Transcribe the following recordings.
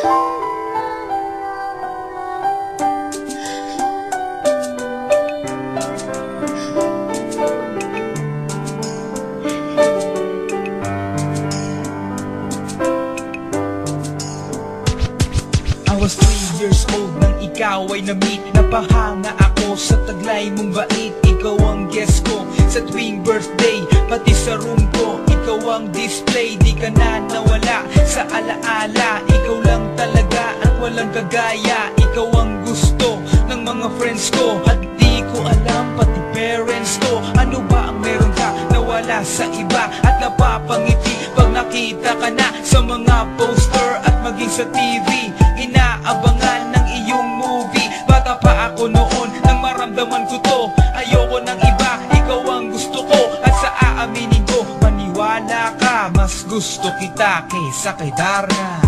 I was 3 years old nang ikaw ay na-meet. Napahanga ako sa taglay mong bait. Ikaw ang guest ko sa tuwing birthday, pati sa room ko. Ikaw ang display, di ka na nawala sa alaala. Ikaw lang talaga at walang kagaya. Ikaw ang gusto ng mga friends ko, at di ko alam pati parents ko. Ano ba ang meron ka nawala sa iba at napapangiti pag nakita ka na sa mga poster at maging sa TV? Inaabangan ng iyong movie. Bata pa ako noon nang maramdaman ko to. Ayoko ng iba, ikaw ang gusto ko. At sa aaminin ko, maniwala ka, mas gusto kita kaysa kay Darna.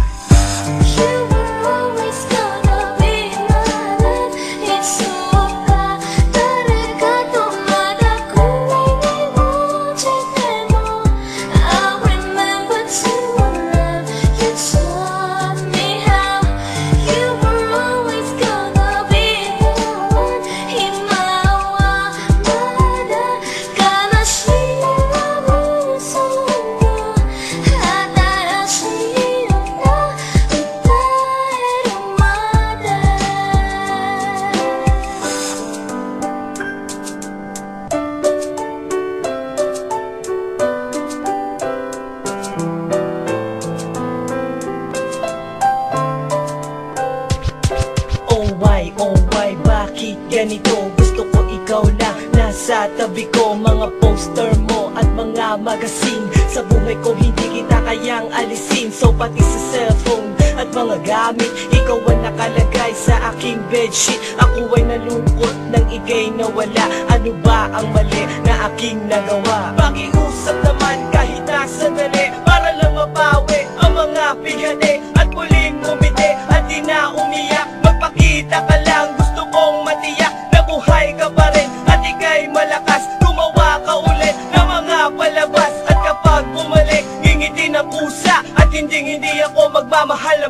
Oh why, bakit ganito? Gusto ko ikaw lang nasa tabi ko. Mga poster mo at mga magazine, sa buhay ko hindi kita kayang alisin. So pati sa cellphone at mga gamit, ikaw ang nakalagay sa aking bedsheet. Ako ay nalungkot nang ika'y nawala. Ano ba ang mali na aking nagawa? Pakiusap naman kahit nasa dali, para lang mapawi ang mga bighani at muling umiti at di na umiyak. Magpakita ka lang, gusto kong matiyak na buhay ka pa rin at ika'y malakas. Gumawa ka ulit ng mga palabas, at kapag bumalik, ngingiti ng pusa at hindi ako magmamahal